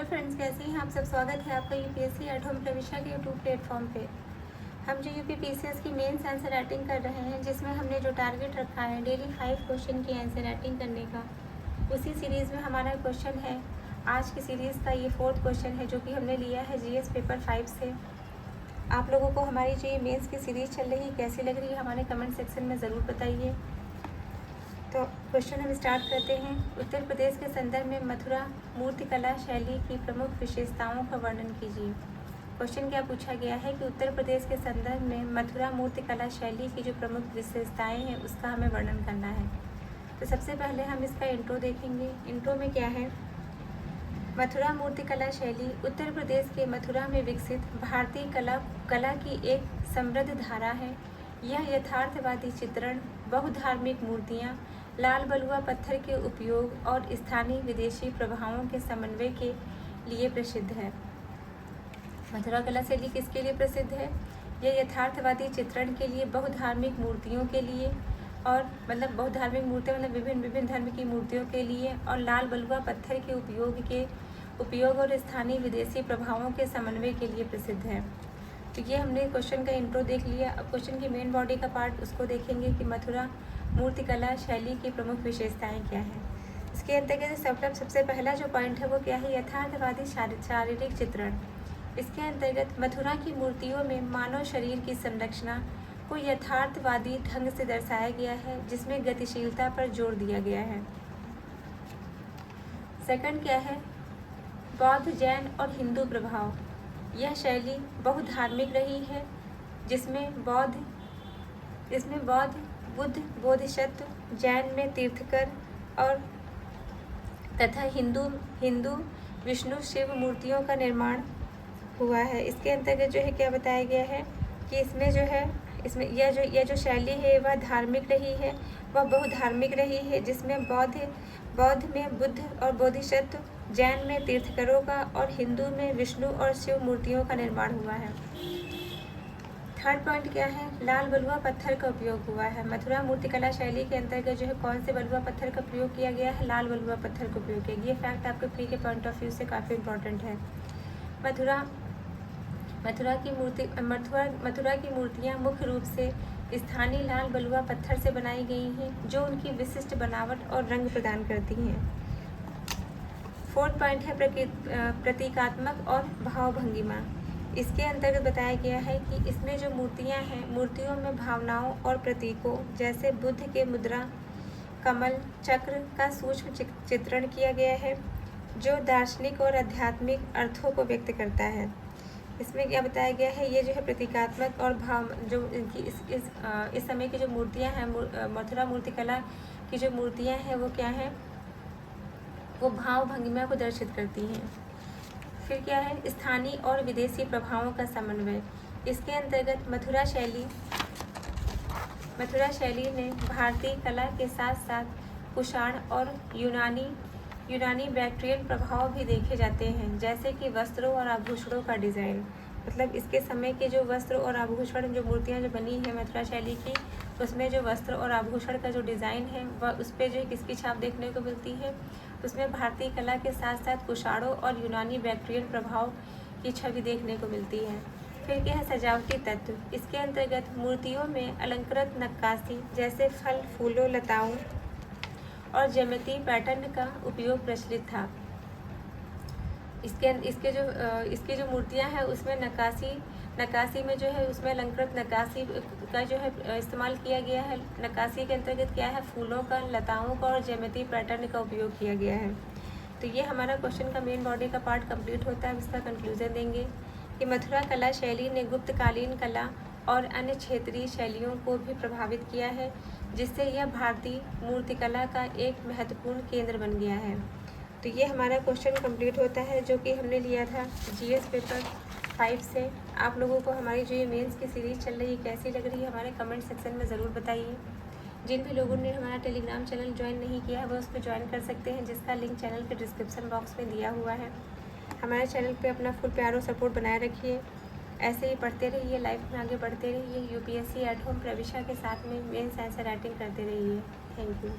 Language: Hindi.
फ्रेंड्स, कैसे हैं आप सब। स्वागत है आपका यूपीएससी एट होम प्रविशा के यूट्यूब प्लेटफॉर्म पे। हम जो यूपीपीसीएस की मेंस आंसर राइटिंग कर रहे हैं, जिसमें हमने जो टारगेट रखा है डेली 5 क्वेश्चन की आंसर राइटिंग करने का, उसी सीरीज़ में हमारा क्वेश्चन है। आज की सीरीज़ का ये 4th क्वेश्चन है, जो कि हमने लिया है जीएस पेपर 5 से। आप लोगों को हमारी जो ये मेन्स की सीरीज़ चल रही है कैसी लग रही है, हमारे कमेंट सेक्शन में ज़रूर बताइए। तो क्वेश्चन हम स्टार्ट करते हैं। उत्तर प्रदेश के संदर्भ में मथुरा मूर्तिकला शैली की प्रमुख विशेषताओं का वर्णन कीजिए। क्वेश्चन क्या पूछा गया है कि उत्तर प्रदेश के संदर्भ में मथुरा मूर्तिकला शैली की जो प्रमुख विशेषताएं हैं उसका हमें वर्णन करना है। तो सबसे पहले हम इसका इंट्रो देखेंगे। इंट्रो में क्या है? मथुरा मूर्तिकला शैली उत्तर प्रदेश के मथुरा में विकसित भारतीय कला की एक समृद्ध धारा है। यह यथार्थवादी चित्रण, बहुधार्मिक मूर्तियाँ, लाल बलुआ पत्थर के उपयोग और स्थानीय विदेशी प्रभावों के समन्वय के लिए प्रसिद्ध है। मथुरा कला शैली किसके लिए प्रसिद्ध है? यह यथार्थवादी चित्रण के लिए, बहुधार्मिक मूर्तियों के लिए, और बहुधार्मिक मूर्तियाँ विभिन्न धर्म की मूर्तियों के लिए, और लाल बलुआ पत्थर के उपयोग और स्थानीय विदेशी प्रभावों के समन्वय के लिए प्रसिद्ध है। तो ये हमने क्वेश्चन का इंट्रो देख लिया। अब क्वेश्चन की मेन बॉडी का पार्ट उसको देखेंगे कि मथुरा मूर्तिकला शैली की प्रमुख विशेषताएं क्या है। इसके अंतर्गत सबसे पहला जो पॉइंट है वो क्या है? यथार्थवादी शारीरिक चित्रण। इसके अंतर्गत मथुरा की मूर्तियों में मानव शरीर की संरचना को यथार्थवादी ढंग से दर्शाया गया है, जिसमें गतिशीलता पर जोर दिया गया है। सेकंड क्या है? बौद्ध, जैन और हिंदू प्रभाव। यह शैली बहुधार्मिक रही है, जिसमें बौद्ध, बुद्ध, बोधिसत्व, जैन में तीर्थकर और तथा हिंदू विष्णु शिव मूर्तियों का निर्माण हुआ है। इसके अंतर्गत जो है क्या बताया गया है कि इसमें यह जो शैली है वह धार्मिक रही है, वह बहुधार्मिक रही है, जिसमें बौद्ध में बुद्ध और बोधिसत्व, जैन में तीर्थकरों का और हिंदू में विष्णु और शिव मूर्तियों का निर्माण हुआ है। थर्ड पॉइंट क्या है? लाल बलुआ पत्थर का उपयोग हुआ है। मथुरा मूर्तिकला शैली के अंतर्गत जो है कौन से बलुआ पत्थर का प्रयोग किया गया है? लाल बलुआ पत्थर का उपयोग किया गया। ये फैक्ट आपके प्री के पॉइंट ऑफ व्यू से काफ़ी इंपॉर्टेंट है। मथुरा की मूर्तियाँ मुख्य रूप से स्थानीय लाल बलुआ पत्थर से बनाई गई हैं, जो उनकी विशिष्ट बनावट और रंग प्रदान करती हैं। फोर्थ पॉइंट है प्रतीकात्मक और भावभंगिमा। इसके अंतर्गत बताया गया है कि इसमें जो मूर्तियां हैं, मूर्तियों में भावनाओं और प्रतीकों जैसे बुद्ध के मुद्रा, कमल, चक्र का सूक्ष्म चित्रण किया गया है, जो दार्शनिक और आध्यात्मिक अर्थों को व्यक्त करता है। इसमें क्या बताया गया है? ये जो है प्रतीकात्मक और भाव, जो इनकी इस समय की जो मूर्तियाँ हैं, मथुरा मूर्तिकला की जो मूर्तियाँ हैं वो क्या हैं? वो भाव भंगिमा को दर्शित करती हैं। फिर क्या है? स्थानीय और विदेशी प्रभावों का समन्वय। इसके अंतर्गत मथुरा शैली ने भारतीय कला के साथ साथ कुषाण और यूनानी बैक्ट्रियन प्रभाव भी देखे जाते हैं, जैसे कि वस्त्रों और आभूषणों का डिज़ाइन। इसके समय के जो वस्त्र और आभूषण, जो मूर्तियाँ जो बनी है मथुरा शैली की, उसमें जो वस्त्र और आभूषण का जो डिज़ाइन है वह उस पर जो किसकी छाप देखने को मिलती है? उसमें भारतीय कला के साथ साथ कुषाणों और यूनानी बैक्ट्रियन प्रभाव की छवि देखने को मिलती है। फिर क्या है? सजावटी तत्व। इसके अंतर्गत मूर्तियों में अलंकृत नक्काशी जैसे फल, फूलों, लताओं और ज्यामितीय पैटर्न का उपयोग प्रचलित था। इसके जो मूर्तियां हैं उसमें नक्काशी में जो है उसमें अलंकृत नक्काशी का जो है इस्तेमाल किया गया है। नक्काशी के अंतर्गत क्या है? फूलों का, लताओं का और ज्यामितीय पैटर्न का उपयोग किया गया है। तो ये हमारा क्वेश्चन का मेन बॉडी का पार्ट कंप्लीट होता है। इसका कंक्लूजन देंगे कि मथुरा कला शैली ने गुप्तकालीन कला और अन्य क्षेत्रीय शैलियों को भी प्रभावित किया है, जिससे यह भारतीय मूर्तिकला का एक महत्वपूर्ण केंद्र बन गया है। तो ये हमारा क्वेश्चन कंप्लीट होता है, जो कि हमने लिया था जीएस पेपर 5 से। आप लोगों को हमारी जो ये मेंस की सीरीज़ चल रही है कैसी लग रही है, हमारे कमेंट सेक्शन में ज़रूर बताइए। जिन भी लोगों ने हमारा टेलीग्राम चैनल ज्वाइन नहीं किया है वह उस पर ज्वाइन कर सकते हैं, जिसका लिंक चैनल के डिस्क्रिप्शन बॉक्स में दिया हुआ है। हमारे चैनल पे अपना फुल प्यार और सपोर्ट बनाए रखिए। ऐसे ही पढ़ते रहिए, लाइफ में आगे बढ़ते रहिए। यूपीएससी एट होम प्रविशा के साथ में मेंस आंसर राइटिंग करते रहिए। Thank you.